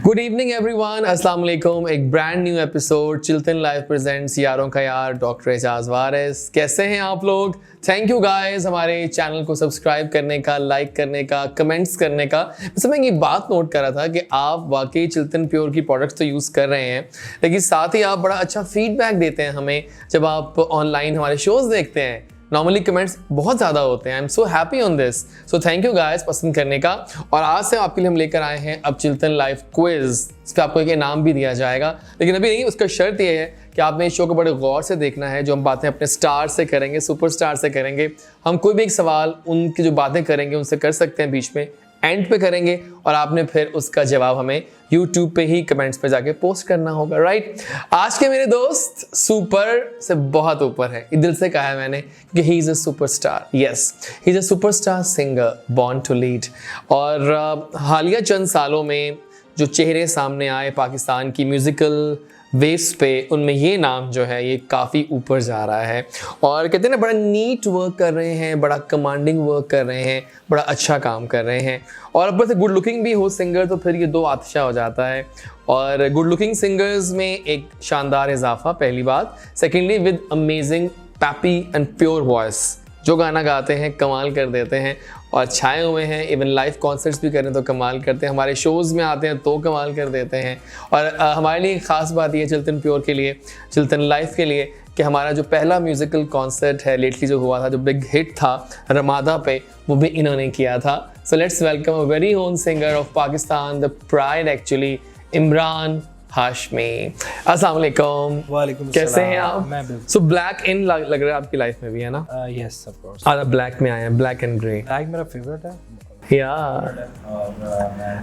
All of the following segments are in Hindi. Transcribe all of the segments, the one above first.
गुड इवनिंग एवरीवन, अस्सलाम वालेकुम। एक brand new episode Chiltan live presents यारों का यार डॉक्टर एजाज वारिस। कैसे हैं आप लोग? थैंक यू गाइस हमारे चैनल को सब्सक्राइब करने का, लाइक करने का, कमेंट्स करने का। बस मैं ये बात नोट कर रहा था कि आप वाकई चिल्तन प्योर की प्रोडक्ट्स तो यूज़ कर रहे हैं, लेकिन साथ ही आप बड़ा अच्छा फीडबैक देते हैं हमें जब आप ऑनलाइन हमारे शोज़ देखते हैं। नॉर्मली कमेंट्स बहुत ज़्यादा होते हैं। I am so happy on this, so thank you guys पसंद करने का। और आज से आपके लिए हम लेकर आए हैं अब चिल्तन लाइव क्विज। इस पर आपको एक इनाम भी दिया जाएगा, लेकिन अभी नहीं। उसका शर्त ये है कि आपने इस शो को बड़े गौर से देखना है। जो हम बातें अपने स्टार से करेंगे, सुपरस्टार से करेंगे। हम कोई भी एक सवाल उनकी जो बातें करेंगे उनसे कर सकते हैं, बीच में एंड पे करेंगे और आपने फिर उसका जवाब हमें YouTube पे ही कमेंट्स पे जाके पोस्ट करना होगा, राइट? आज के मेरे दोस्त सुपर से बहुत ऊपर है, ये दिल से कहा है मैंने, क्योंकि he is a superstar. Yes, he is a superstar singer born to lead. और हालिया चंद सालों में जो चेहरे सामने आए पाकिस्तान की म्यूज़िकल वेव्स पे, उनमें ये नाम जो है ये काफ़ी ऊपर जा रहा है। और कहते हैं ना, बड़ा नीट वर्क कर रहे हैं, बड़ा कमांडिंग वर्क कर रहे हैं, बड़ा अच्छा काम कर रहे हैं। और ऊपर से गुड लुकिंग भी हो सिंगर, तो फिर ये दो आतिशा हो जाता है। और गुड लुकिंग सिंगर्स में एक शानदार इजाफा, पहली बात। Secondly with amazing pappy and pure voice, जो गाना गाते हैं कमाल कर देते हैं और छाए हुए हैं। इवन लाइव कॉन्सर्ट्स भी करें तो कमाल करते हैं, हमारे शोज़ में आते हैं तो कमाल कर देते हैं। और हमारे लिए ख़ास बात ये चिल्तन प्योर के लिए, चिल्तन लाइव के लिए, कि हमारा जो पहला म्यूज़िकल कॉन्सर्ट है लेटली जो हुआ था, जो बिग हिट था रमादा पे, वो भी इन्होंने किया था। So let's welcome a very own singer of Pakistan, the pride actually, Imran Hashmi. अस्सलाम वालेकुम। वालेकुम कैसे हैं आप? मैं बिल्कुल। सो ब्लैक इन लग रहा है आपकी लाइफ में भी, है ना? Yes of course. आप ब्लैक में आए हैं, ब्लैक एंड ग्रे। ब्लैक मेरा फेवरेट है।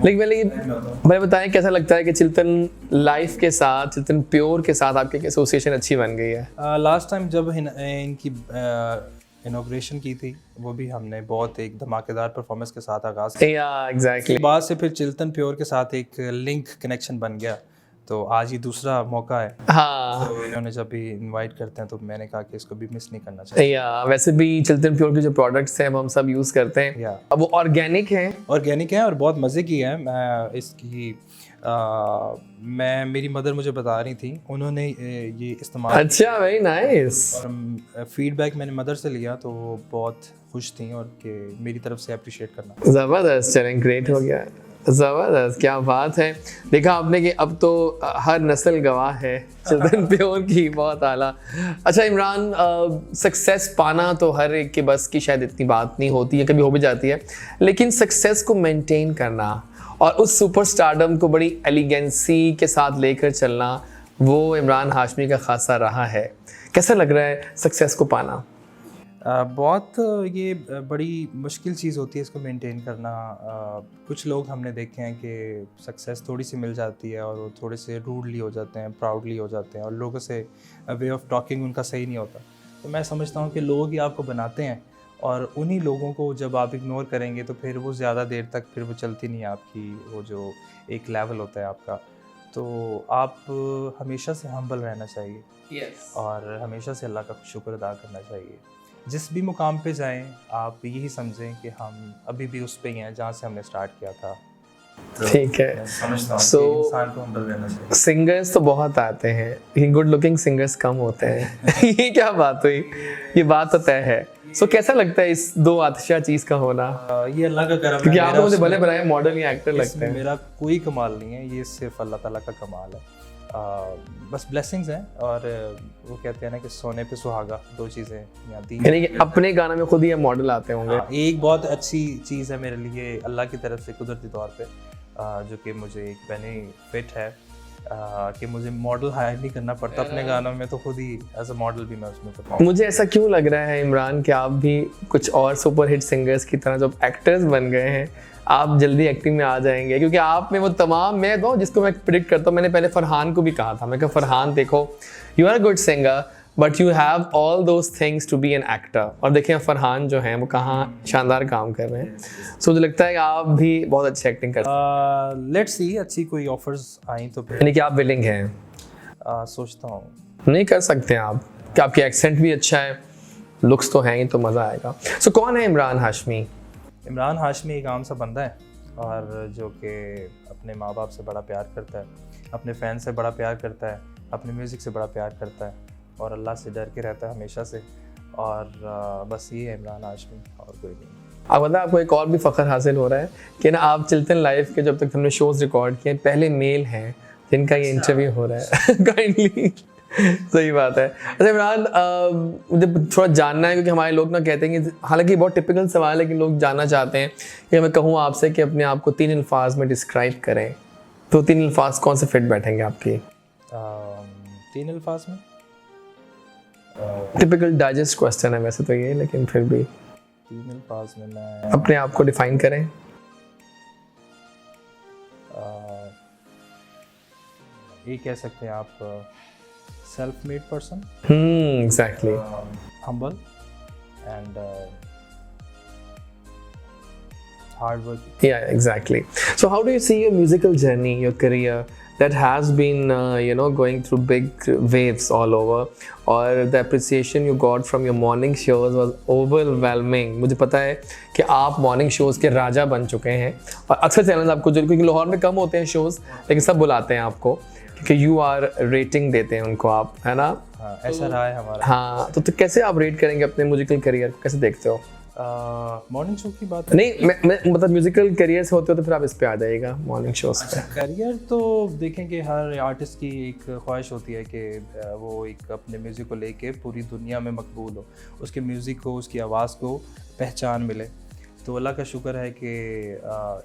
लेकिन भाई बताएं, कैसा लगता है कि चिल्तन लाइफ के साथ, चिल्तन प्योर के साथ आपकी एसोसिएशन अच्छी बन गई है? लास्ट टाइम जब इनकी इनॉग्रेशन की थी, वो भी हमने बहुत एक धमाकेदार परफॉर्मेंस के साथ आगाज किया। एग्जैक्टली। बाद से फिर चिल्तन प्योर के साथ एक लिंक कनेक्शन बन गया, तो आज ही दूसरा मौका है। हाँ, तो इन्होंने जब भी इनवाइट करते हैं तो मैंने कहा कि इसको भी मिस नहीं करना चाहिए। वैसे भी चिल्तन प्योर के जो प्रोडक्ट्स हैं वो हम सब यूज़ करते हैं। अब वो ऑर्गेनिक हैं और बहुत मज़े की है। मैं इसकी मेरी मदर मुझे बता रही थी, उन्होंने ये इस्तेमाल। अच्छा, वेरी नाइस। और फीडबैक मैंने मदर से लिया तो वो बहुत खुश थी, और कि मेरी तरफ से अप्रिशिएट करना। ज़बरदस्त, चलें, ग्रेट हो गया, ज़बरदस्त, क्या बात है। देखा आपने कि अब तो हर नस्ल गवाह है चिल्तन प्योर की, बहुत आला। अच्छा इमरान, सक्सेस पाना तो हर एक के बस की शायद इतनी बात नहीं होती है, कभी हो भी जाती है, लेकिन सक्सेस को मेंटेन करना और उस सुपर स्टारडम को बड़ी एलिगेंसी के साथ लेकर चलना, वो इमरान हाशमी का खासा रहा है। कैसा लग रहा है सक्सेस को पाना? बहुत ये बड़ी मुश्किल चीज़ होती है इसको मेंटेन करना। कुछ लोग हमने देखे हैं कि सक्सेस थोड़ी सी मिल जाती है और वो थोड़े से रूडली हो जाते हैं, प्राउडली हो जाते हैं, और लोगों से वे ऑफ टॉकिंग उनका सही नहीं होता। तो मैं समझता हूँ कि लोग ही आपको बनाते हैं, और उन्हीं लोगों को जब आप इग्नोर करेंगे तो फिर वो ज़्यादा देर तक फिर वो चलती नहीं है आपकी, वो जो एक लेवल होता है आपका। तो आप हमेशा से हम्बल रहना चाहिए। और हमेशा से अल्लाह का शुक्र अदा करना चाहिए। जिस भी मुकाम पे जाएं, आप यही समझें कि हम अभी भी उस पे ही हैं जहाँ से हमने स्टार्ट किया था। ठीक है। सो इंसान को हम्बल रहना चाहिए। सिंगर्स तो बहुत आते हैं, लेकिन गुड लुकिंग सिंगर्स कम होते हैं। ये क्या बात हुई? ये बात तो तय है। सो कैसा लगता है इस दो आतिशा चीज का होना? ये अल्लाह का करम है, क्योंकि आप तो मुझे भले बनाए मॉडल या एक्टर लगते हैं। मेरा कोई कमाल नहीं है, ये सिर्फ अल्लाह ताला का कमाल है। बस ब्लेसिंग्स हैं। और वो कहते हैं ना कि सोने पे सुहागा, दो चीज़ें यानी कि अपने गाना में खुद ही मॉडल आते होंगे। एक बहुत अच्छी चीज़ है मेरे लिए अल्लाह की तरफ से कुदरती तौर पे, जो कि मुझे एक बेनिफिट है, कि मुझे मॉडल हायर नहीं करना पड़ता अपने गानों में, तो खुद ही एज अ मॉडल भी मैं उसमें परफॉर्म। मुझे ऐसा क्यों लग रहा है इमरान कि आप भी कुछ और सुपर हिट सिंगर्स की तरह जब एक्टर्स बन गए हैं, आप जल्दी एक्टिंग में आ जाएंगे? क्योंकि आप में वो तमाम, मैं तो जिसको मैं प्रिडिक्ट करता हूँ, मैंने पहले फरहान को भी कहा था, मैं कहा फरहान देखो, you are a good singer but you have all those things to be an actor. और देखिए फरहान जो हैं वो कहाँ शानदार काम कर रहे हैं। सो मुझे लगता है कि आप भी बहुत अच्छी एक्टिंग करते हैं। लेट्स सी, अच्छी कोई ऑफर्स आई तो यानी कि आप विलिंग हैं? सोचता हूँ नहीं कर सकते आप, कि आपकी एक्सेंट भी अच्छा है, लुक्स तो हैं ही, तो मज़ा आएगा। सो कौन है इमरान हाशमी? इमरान हाशमी एक आम सा बंदा है और जो कि अपने माँ बाप से बड़ा प्यार करता है, अपने फैन से बड़ा प्यार करता है, अपने म्यूज़िक से बड़ा प्यार करता है और अल्लाह से डर के रहता है हमेशा से। और बस ये है इमरान हाशमी, और कोई नहीं। आप पता है आपको एक और भी फ़ख्र हासिल हो रहा है कि ना आप चिल्तन लाइव के जब तक हमने शोज़ रिकॉर्ड किए पहले मेल हैं जिनका ये इंटरव्यू हो रहा है काइंडली। सही बात है। अच्छा इमरान, मुझे थोड़ा जानना है क्योंकि हमारे लोग ना कहते हैं कि हालांकि बहुत टिपिकल सवाल है कि लोग जानना चाहते हैं कि मैं कहूँ आपसे कि अपने आप को 3 अल्फाज में डिस्क्राइब करें, तो 3 अल्फाज कौन से फिट बैठेंगे आपकी? 3 अल्फाज में? टिपिकल डाइजेस्ट क्वेश्चन है वैसे तो ये, लेकिन फिर भी 3 अल्फाज में मैं अपने आप को डिफाइन करें। ये कह सकते हैं आप self made person, exactly, humble and hard work. Yeah, exactly. So how do you see your musical journey, your career that has been going through big waves all over, or the appreciation you got from your morning shows was overwhelming. मुझे पता है कि आप मॉर्निंग शोज़ के राजा बन चुके हैं और अक्सर चैनल आपको जो, क्योंकि लाहौर में कम होते हैं शोज़ लेकिन सब बुलाते हैं आपको क्योंकि यू आर रेटिंग देते हैं उनको आप, है ना? हाँ, ऐसा रहा है हमारा। हाँ, तो कैसे आप रेट करेंगे अपने म्यूजिकल करियर को, कैसे देखते हो? मॉर्निंग शो की बात है? नहीं, मैं मतलब म्यूजिकल करियर से होते हो तो फिर आप इस पे आ जाइएगा मॉर्निंग शोज पे। करियर तो देखेंगे, हर आर्टिस्ट की एक ख्वाहिश होती है कि वो एक अपने म्यूज़िक को लेके पूरी दुनिया में मकबूल हो, उसके म्यूज़िक को, उसकी आवाज़ को पहचान मिले। तो अल्लाह का शुक्र है कि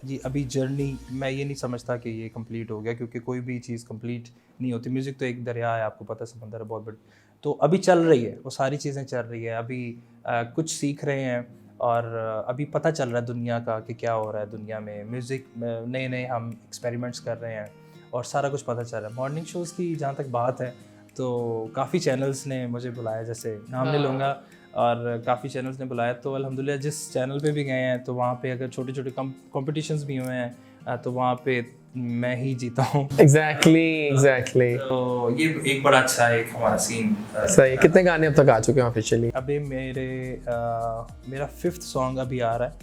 ये अभी जर्नी मैं ये नहीं समझता कि ये कंप्लीट हो गया, क्योंकि कोई भी चीज़ कंप्लीट नहीं होती। म्यूज़िक तो एक दरिया है, आपको पता है, समंदर है बहुत बड़ी। तो अभी चल रही है, वो सारी चीज़ें चल रही है। अभी कुछ सीख रहे हैं और अभी पता चल रहा है दुनिया का कि क्या हो रहा है दुनिया में। म्यूज़िक नए नए हम एक्सपेरिमेंट्स कर रहे हैं और सारा कुछ पता चल रहा है। मॉर्निंग शोज़ की जहाँ तक बात है तो काफ़ी चैनल्स ने मुझे बुलाया, जैसे नाम नहीं लूँगा, और काफ़ी चैनल्स ने बुलाया। तो अल्हम्दुलिल्लाह जिस चैनल पे भी गए हैं तो वहाँ पे अगर छोटे छोटे कॉम्पिटिशन्स भी हुए हैं तो वहाँ पे मैं ही जीता हूँ। एग्जैक्टली। तो ये एक बड़ा अच्छा एक हमारा सीन। सही। कितने गाने अब तक आ चुके हैं ऑफिशियली? अभी मेरा 5th सॉन्ग अभी आ रहा है,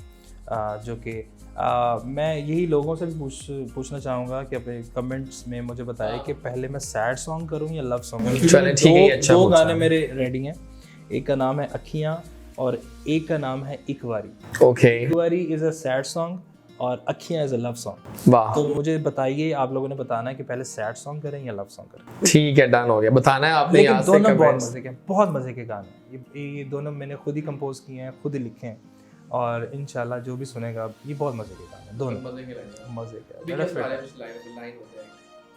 जो कि मैं यही लोगों से भी पूछना चाहूँगा कि अपने कमेंट्स में मुझे बताएं कि पहले मैं सैड सॉन्ग करूँ या लव सॉन्ग। चलें, ठीक है, अच्छा दो गाने मेरे रेडी हैं। एक का नाम है अखियाँ और एक का नाम है Ikvaari. Okay. Ikvaari is a sad song और Akhiyan is a love song. वाह। तो मुझे बताइए, आप लोगों ने बताना है कि पहले सैड सॉन्ग करें या लव सॉन्ग करें। ठीक है, डन हो गया। बताना है आपने। लेकिन दोनों बहुत मज़े के गाने हैं। ये दोनों मैंने खुद ही कंपोज किए हैं, खुद ही लिखे हैं, और इंशाल्लाह जो भी सुनेगा ये बहुत मज़े के गाने हैं, दोनों मज़े के।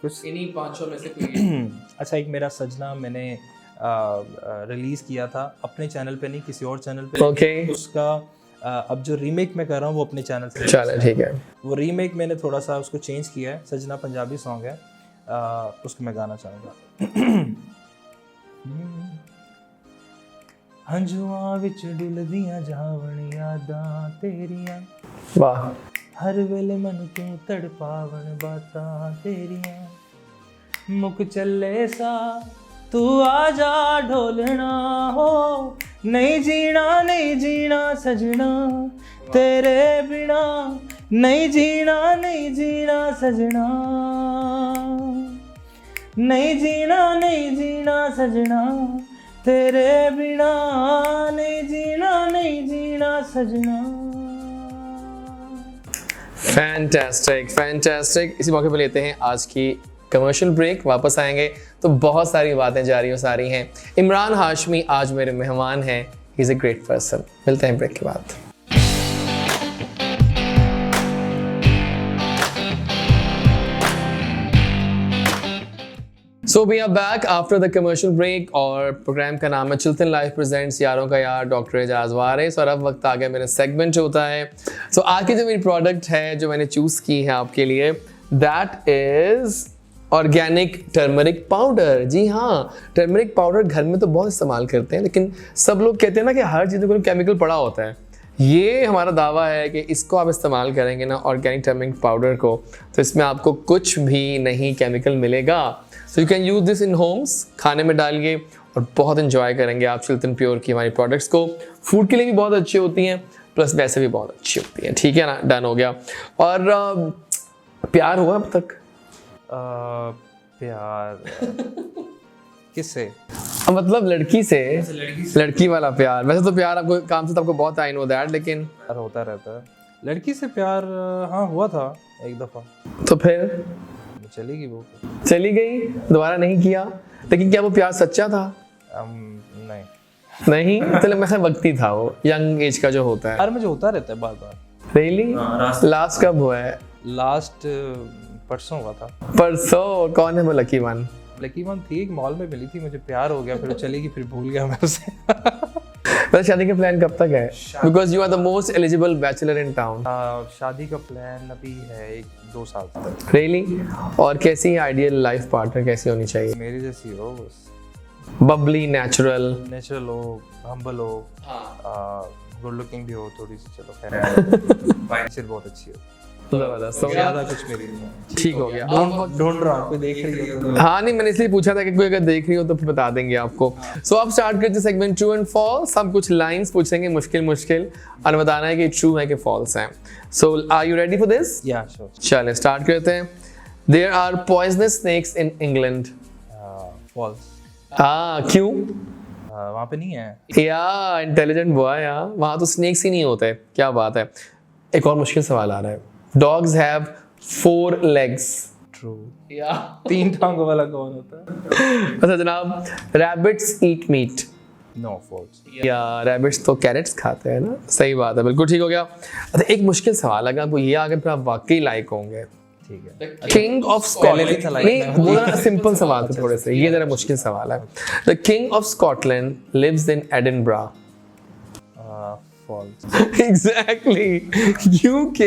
कुछ इन्हीं 500 में से कोई? अच्छा, एक मेरा सजना मैंने रिलीज़ किया था अपने चैनल पे, नहीं किसी और चैनल पे। ओके। उसका अब जो रीमेक मैं कर रहा हूँ वो अपने चैनल से। चलो ठीक है। वो रीमेक मैंने थोड़ा सा उसको चेंज किया है। सजना पंजाबी सॉन्ग है, उसको मैं गाना चाहूँगा। हंजुआं विच डुलदियां जावण यादां तेरियां, वाह। हर वेले मन तू तड़पावण बातां तेरियां, मुक चले सा तू आजा ढोलना हो, नहीं जीना सजना तेरे बिना, नहीं जीना सजना, नहीं जीना सजना तेरे बिना, नहीं जीना सजना। फैंटास्टिक। इसी मौके पर लेते हैं आज की कमर्शियल ब्रेक। वापस आएंगे तो बहुत सारी बातें जारी हो सारी हैं। इमरान हाशमी आज मेरे मेहमान हैं। ही इज़ अ ग्रेट पर्सन। मिलते हैं ब्रेक के बाद। So we are back after the commercial break और प्रोग्राम का नाम है चिल्तन लाइव प्रेजेंट्स यारों का यार डॉक्टर एजाज वारिस, और अब वक्त आ गया मेरा सेगमेंट होता है। So आज की जो मेरी प्रोडक्ट है जो मैंने चूज़ की है आपके लिए, that is organic turmeric powder. जी हाँ, टर्मरिक पाउडर घर में तो बहुत इस्तेमाल करते हैं, लेकिन सब लोग कहते हैं ना कि हर चीज़ में केमिकल पड़ा होता है। ये हमारा दावा है कि इसको आप इस्तेमाल करेंगे ना, ऑर्गेनिक टर्मरिक पाउडर को, तो इसमें आपको कुछ भी नहीं केमिकल मिलेगा। So you can use this in Holmes, खाने में डालिए और बहुत इंजॉय करेंगे आप चिल्तन प्योर की हमारी प्रोडक्ट्स को। फूड के लिए भी बहुत अच्छी होती हैं, प्लस वैसे भी बहुत अच्छी होती है। ठीक है ना, डन हो गया। और प्यार हुआ अब तक? प्यार किससे? मतलब लड़की से, लड़की वाला प्यार। वैसे तो प्यार आपको काम से तो आपको बहुत आई नो दैट, लेकिन प्यार होता रहता है। लड़की से प्यार हाँ हुआ था एक दफ़ा। तो फिर चली गई वो। चली गई, दोबारा नहीं किया। लेकिन क्या वो प्यार सच्चा था? नहीं नहीं, चलो मैं वक्त ही था, वो यंग एज का जो होता है। यार मुझे होता रहता है बार बार। रियली? लास्ट कब हुआ है? लास्ट परसों हुआ था। परसों? कौन है वो लकी वन? लकी वन थी, एक मॉल में मिली थी, मुझे प्यार हो गया, फिर वो चली गई, फिर भूल गया मैं उसे। वैसे शादी का प्लान कब तक है? Because you are the most eligible bachelor in town. शादी का प्लान अभी है 1-2 साल तक। रियली? और कैसी आइडियल लाइफ पार्टनर कैसी होनी चाहिए? मेरी जैसी हो बस, बबली, नेचुरल हो, हम्बल हो, गुड लुकिंग भी हो थोड़ी सी, चलो खैर सिर्फ बहुत अच्छी हो, जबरदस्त। तो ज्यादा कुछ मेरी नहीं है। ठीक हो गया। ढूंढ रहा हूँ, कोई देख रही हो तो। हाँ नहीं, मैंने इसलिए पूछा था कि कोई अगर देख रही हो तो फिर बता देंगे आपको। सो आप स्टार्ट करते सेगमेंट ट्रू एंड फॉल्स। हम कुछ लाइंस पूछेंगे मुश्किल और बताना है कि ट्रू है कि फॉल्स है। So are you ready for this? Yeah sure. चलिए स्टार्ट करते हैं। There are poisonous snakes in England. False. हाँ, क्यों? वहाँ पे नहीं है। या इंटेलिजेंट बॉय, यार वहाँ तो स्नेक्स ही नहीं होते। क्या बात है। एक और मुश्किल सवाल आ रहा है। Dogs have 4 legs। ट्रू। या 3 टांगों वाला कौन होता है? अच्छा जनाब, rabbits eat meat. No, false. या रैबिट्स तो कैरेट्स खाते हैं ना। सही बात है, बिल्कुल ठीक हो गया। अच्छा एक मुश्किल सवाल, अगर आपको ये आ गया फिर आप वाकई लायक होंगे। ठीक है। किंग ऑफ स्कॉटलैंड, नहीं वो जरा सिंपल सवाल था थोड़े से, ये जरा मुश्किल सवाल है। The king of Scotland lives in Edinburgh. False. Exactly, क्योंकि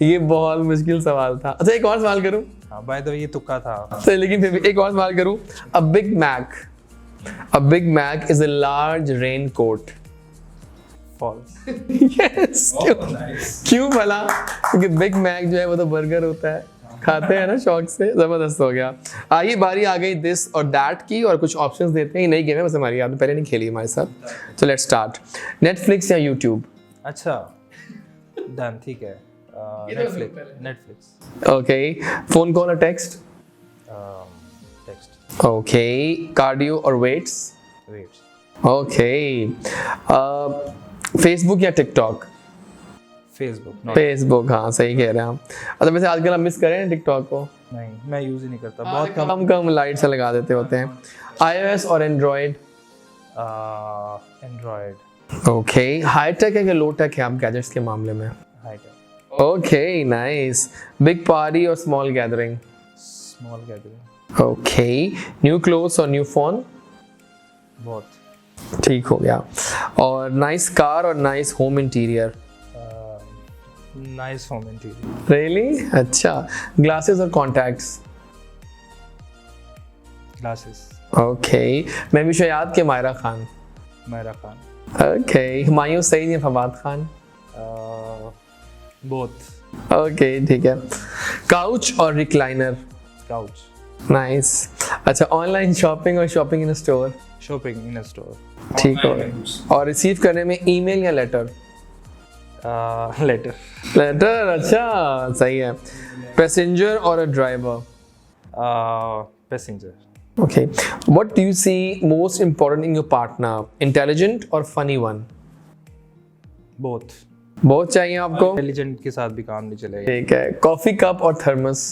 ये बहुत मुश्किल सवाल था। अच्छा एक और सवाल करूं? हाँ बाय द वे ये तुक्का था। सही, लेकिन फिर भी एक और सवाल करूं। A Big Mac is a large rain coat. False. Yes. क्यों भला? क्योंकि बिग मैक जो है वो तो बर्गर होता है, खाते हैं ना शौक से। जबरदस्त हो गया। आइए बारी आ गई दिस और दैट की, और कुछ ऑप्शंस देते हैं। नई गेम है बस हमारी, आपने पहले नहीं खेली हमारे साथ। तो लेट्स स्टार्ट। नेटफ्लिक्स या यूट्यूब? अच्छा डन, ठीक है। नेटफ्लिक्स। ओके। फोन कॉल और टेक्स्ट? टेक्स्ट। ओके। कार्डियो और वेट्स? वेट। ओके। फेसबुक या टिकटॉक? फेसबुक। फेसबुक, हाँ सही कह रहे हैं आप। अच्छा वैसे आजकल हम मिस कर रहे हैं टिकटॉक को? नहीं, मैं यूज ही नहीं करता, बहुत कम लाइट से लगा देते होते हैं। iOS और Android? Android. Okay. High tech है कि लो टेक है आप गैजेट्स के मामले में? High tech. Okay nice. Big party और small gathering? Small gathering. Okay. New clothes और न्यू फोन? बहुत। ठीक हो गया। और नाइस कार और nice home interior? Nice home interior. Really? अच्छा। ग्लासेस और कॉन्टैक्ट्स? ग्लासेस। ओके। मैं भी शयाद के मायरा खान? मायरा खान। ओके। हुमायूं सईद या फवाद खान? बोथ। ओके ठीक है। काउच और रिक्लाइनर? काउच। नाइस। अच्छा ऑनलाइन शॉपिंग और शॉपिंग इन स्टोर? शॉपिंग इन स्टोर। ठीक हो। और रिसीव करने में ईमेल या लेटर? लेटर। लेटर, अच्छा सही है। पैसेंजर और a driver? Passenger. Okay. What do you see most important in your partner? Intelligent or funny one? Both. बहुत चाहिए आपको? इंटेलिजेंट के साथ भी काम नहीं चलेगा। ठीक है। कॉफी कप और thermos?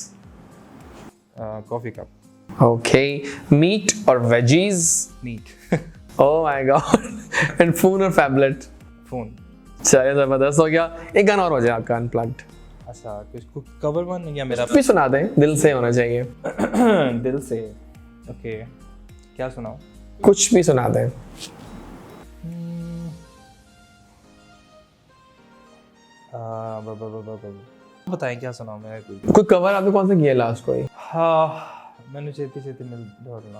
Coffee cup. Okay. Meat और veggies? Meat. Oh my god. And phone और फैबलेट? फोन। चलिए जबरदस्त हो गया। एक गाना और हो जाए आपका अनप्लग्ड। अच्छा कुछ कवर वन या मेरा? भी सुना दें, दिल से होना चाहिए। दिल से। ओके क्या सुनाऊं? कुछ भी सुना दें। बताएं क्या सुनाऊं मैं? कोई कवर आपने कौन सा किया लास्ट कोई? हाँ मैंने छेती छेती मिल ढोलना।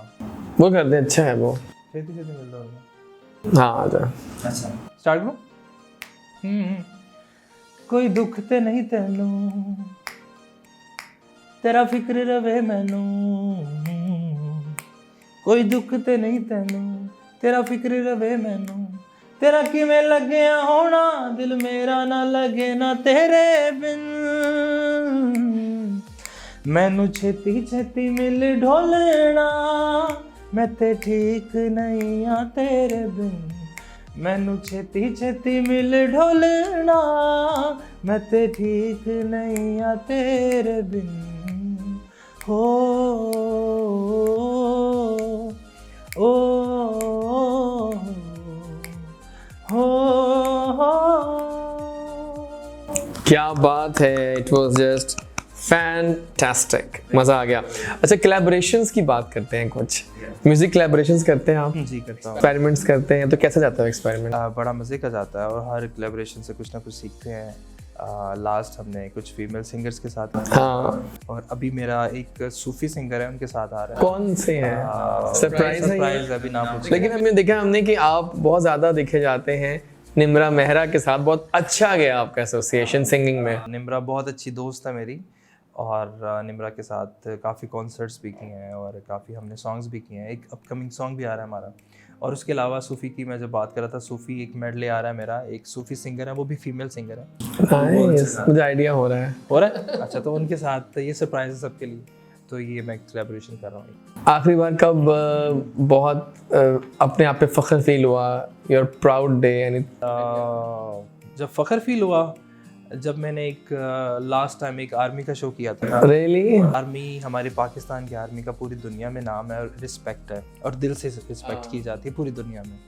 वो कर दें, अच्छा है वो। छेती छेती मिल ढोलना। हाँ आ जाए। अच्छा स्टार्ट करो। कोई दुख ते नहीं तेनू, तेरा फिक्र रवे मैनू। कोई दुख ते नहीं तेनू, तेरा फिक्र रवे मैनू। तेरा किवें लग्या होना दिल मेरा ना लगे ना तेरे बिन मैनू छेती छेती मिल ढोलना मैं ते ठीक नहीं आ तेरे बिन मैनू छेती छेती मिल ढोलना मैं ते ठीक नहीं आ तेरे बिन हो ओ हो क्या बात है, इट वॉज जस्ट फैंटास्टिक, मज़ा आ गया। अच्छा, कोलैबोरेशंस की बात करते हैं, कुछ म्यूजिक कोलैबोरेशंस करते हैं आप? जी करता हूँ। एक्सपेरिमेंट्स करते हैं, तो कैसा जाता है एक्सपेरिमेंट? बड़ा मज़े का जाता है और हर कोलैबोरेशन से कुछ ना कुछ सीखते हैं। लास्ट हमने कुछ फीमेल सिंगर्स के साथ हाँ, और अभी मेरा एक सूफी सिंगर है उनके साथ आ रहा है। कौन से हैं? सरप्राइज है ये? सरप्राइज अभी ना पूछिए। लेकिन हमने देखा कि आप बहुत ज़्यादा देखे जाते हैं निम्रा मेहरा के साथ, बहुत अच्छा गया आपका एसोसिएशन सिंगिंग में। निम्रा बहुत अच्छी दोस्त है मेरी और निम्रा के साथ काफ़ी कॉन्सर्ट्स भी किए हैं और काफ़ी हमने सॉन्ग्स भी किए हैं। एक अपकमिंग सॉन्ग भी आ रहा है हमारा। और उसके अलावा सूफ़ी की मैं जब बात कर रहा था, सूफ़ी एक मेडले आ रहा है मेरा। एक सूफ़ी सिंगर है, वो भी फीमेल सिंगर है। नाइस, मुझे आइडिया हो रहा है। अच्छा, तो उनके साथ ये सरप्राइज है सबके लिए, तो ये मैं कोलैबोरेशन कर रहा हूँ। आखिरी बार कब बहुत अपने आप पे फ़ख्र फील हुआ, योर प्राउड डे? यानी जब फ़ख्र फील हुआ जब मैंने एक लास्ट टाइम एक आर्मी का शो किया था। रियली? आर्मी, हमारे पाकिस्तान की आर्मी का पूरी दुनिया में नाम है और रिस्पेक्ट है और दिल से रिस्पेक्ट की जाती है पूरी दुनिया में।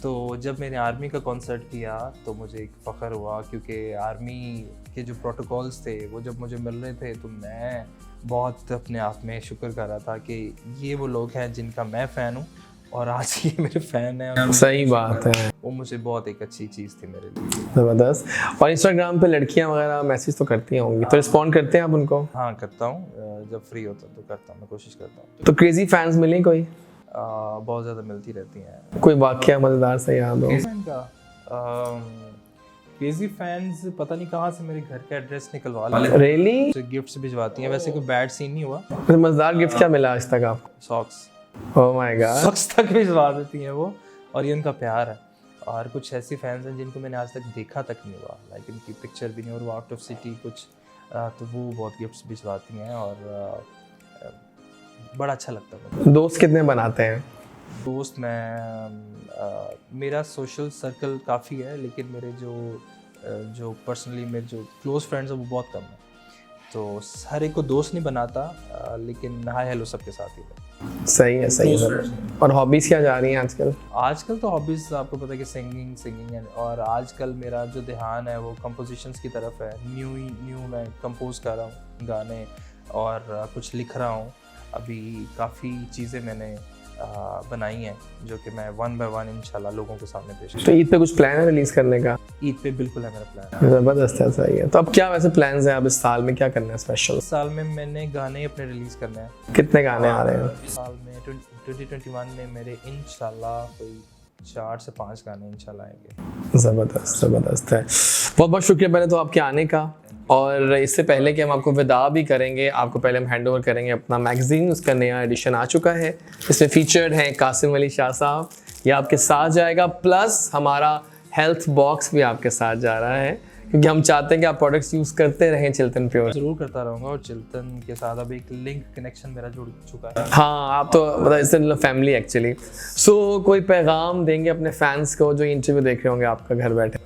तो जब मैंने आर्मी का कॉन्सर्ट किया तो मुझे एक फ़ख्र हुआ, क्योंकि आर्मी के जो प्रोटोकॉल्स थे वो जब मुझे मिल रहे थे तो मैं बहुत अपने आप में शुक्र कर रहा था कि ये वो लोग हैं जिनका मैं फ़ैन हूँ और आज ये मेरे फ़ैन हैं। सही बात है, वो मुझे बहुत एक अच्छी चीज़ थी मेरे लिए। ज़बरदस्त। और इंस्टाग्राम पे लड़कियां वगैरह मैसेज तो करती होंगी, तो रिस्पॉन्ड करते हैं आप उनको? हाँ करता हूँ, जब फ्री होता तो करता हूँ, मैं कोशिश करता हूँ। तो क्रेजी फैंस मिले कोई? बहुत ज़्यादा मिलती रहती हैं। कोई वाकया मज़ेदार सा याद हो? क्रेजी फैंस पता नहीं कहाँ से मेरे घर का एड्रेस निकलवा लेते रियली? हैं, गिफ्ट्स भिजवाती हैं। वैसे कोई बैड सीन नहीं हुआ। मज़ेदार गिफ्ट क्या मिला आज तक आपको? Socks, oh my God, socks तक भिजवा देती हैं वो, और ये उनका प्यार है। और कुछ ऐसी फैंस हैं जिनको मैंने आज तक देखा तक नहीं हुआ, लाइक इनकी पिक्चर भी नहीं, और वो आउट ऑफ सिटी कुछ, तो वो बहुत गिफ्ट्स भिजवाती हैं और बड़ा अच्छा लगता है मुझे। दोस्त कितने बनाते हैं? दोस्त मेरा सोशल सर्कल काफ़ी है, लेकिन मेरे जो पर्सनली मेरे जो क्लोज फ्रेंड्स हैं वो बहुत कम है। तो हर एक को दोस्त नहीं बनाता, लेकिन हाय हेलो सबके साथ ही है। सही है, सही है। और हॉबीज़ क्या जा रही हैं आजकल? आजकल तो हॉबीज़ आपको पता है कि सिंगिंग है, और आजकल मेरा जो ध्यान है वो कंपोजिशंस की तरफ है। न्यू मैं कंपोज कर रहा हूँ गाने और कुछ लिख रहा हूँ। अभी काफ़ी चीज़ें मैंने बनाई हैं जो कि मैं 1 by 1 इंशाल्लाह लोगों के सामने पेश करूँ। तो ईद पे कुछ प्लान है रिलीज़ करने का? ईद पे बिल्कुल है मेरा प्लान। ज़बरदस्त है, सही है। तो अब क्या वैसे प्लान्स हैं, अब इस साल में क्या करना है स्पेशल? इस साल में मैंने गाने अपने रिलीज़ करने हैं। कितने गाने आ रहे हैं? इस साल में 2021 में मेरे इंशाल्लाह कोई 4 से 5 गाने इंशाल्लाह आएंगे। ज़बरदस्त, ज़बरदस्त है। बहुत बहुत शुक्रिया पहले तो आपके आने का। और इससे पहले कि हम आपको विदा भी करेंगे, आपको पहले हम हैंड ओवर करेंगे अपना मैगज़ीन। उसका नया एडिशन आ चुका है, इसमें फीचर्ड हैं कासिम अली शाह साहब, ये आपके साथ जाएगा। प्लस हमारा हेल्थ बॉक्स भी आपके साथ जा रहा है, क्योंकि हम चाहते हैं कि आप प्रोडक्ट्स यूज़ करते रहें चिल्तन प्योर। ज़रूर करता रहूँगा, और चिल्तन के साथ अब एक लिंक कनेक्शन मेरा जुड़ चुका है। हाँ, आप तो मतलब इससे फैमिली एक्चुअली। सो कोई पैगाम देंगे अपने फैंस को जो इंटरव्यू देख रहे होंगे आपका घर बैठे?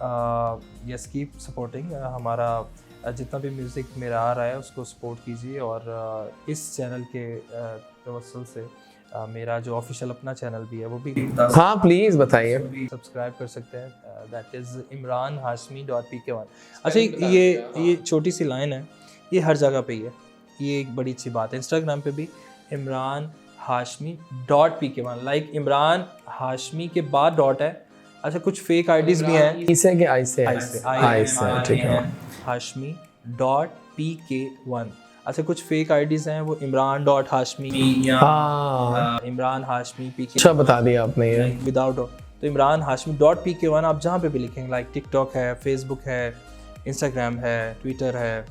Yes, keep supporting. हमारा जितना भी म्यूज़िक मेरा आ रहा है उसको सपोर्ट कीजिए, और इस चैनल के तवस्सुल से मेरा जो ऑफिशियल अपना चैनल भी है वो भी हाँ प्लीज़ बताइए। सब्सक्राइब कर सकते हैं। That is imranhashmi.pk1। अच्छा, ये छोटी सी लाइन है, ये हर जगह पे ही है, ये एक बड़ी अच्छी बात है। इंस्टाग्राम पे भी imranhashmi.pk1, लाइक इमरान हाशमी के बाद डॉट है। अच्छा, कुछ फेक आईडीज़ भी हैं। इसे कि आई से? ठीक है। hashmi.pk1। अच्छा, कुछ फेक आईडीज़ हैं, वो imran.hashmi या इमरान हाशमी PK। अच्छा बता दिया आपने ये, विदाउट। तो imranhashmi.pk1 आप जहाँ पे भी लिखेंगे, लाइक टिकटॉक है, फेसबुक है, इंस्टाग्राम है, ट्विटर है,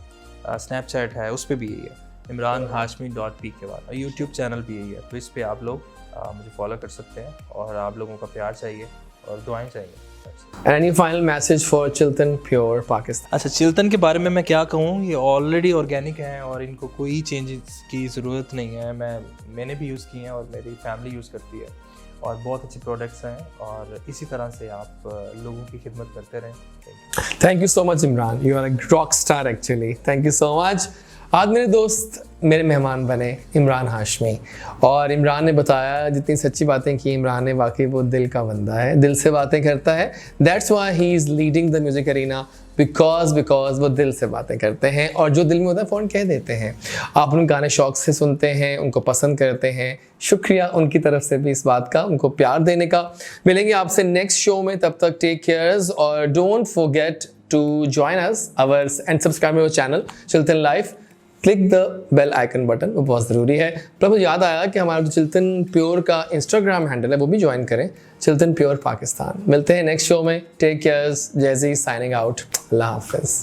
स्नैपचैट है, उस पर भी यही है imranhashmi.pk1। और यूट्यूब चैनल भी यही है। तो इस पर आप लोग मुझे फॉलो कर सकते हैं, और आप लोगों का प्यार चाहिए और दुआएं चाहिए। And any final message for Chiltern Pure Pakistan? अच्छा, चिल्तन के बारे में मैं क्या कहूँ, ये ऑलरेडी ऑर्गेनिक हैं और इनको कोई चेंजेस की ज़रूरत नहीं है। मैंने भी यूज़ किए हैं और मेरी फैमिली यूज़ करती है और बहुत अच्छे प्रोडक्ट्स हैं और इसी तरह से आप लोगों की खिदमत करते रहें। Thank you so much Imran, you are a rock star actually. Thank you so much. आज मेरे दोस्त मेरे मेहमान बने इमरान हाशमी, और इमरान ने बताया जितनी सच्ची बातें की, इमरान ने वाकई वो दिल का बंदा है, दिल से बातें करता है। That's why he is leading the music arena, because वो दिल से बातें करते हैं और जो दिल में होता है फ़ौरन कह देते हैं। आप उन गाने शौक़ से सुनते हैं, उनको पसंद करते हैं। शुक्रिया उनकी तरफ से भी इस बात का, उनको प्यार देने का। मिलेंगे आपसे नेक्स्ट शो में, तब तक टेक केयर्स और don't forget to join us ours and subscribe our channel Chiltan life. Click the bell icon button, वो बहुत ज़रूरी है। पर मुझे याद आया कि हमारा जो चिल्तन प्योर का इंस्टाग्राम हैंडल है वो भी ज्वाइन करें, चिल्तन प्योर पाकिस्तान। मिलते हैं नेक्स्ट शो में। Take cares, Jazzy signing out. अल्लाह हाफिज़।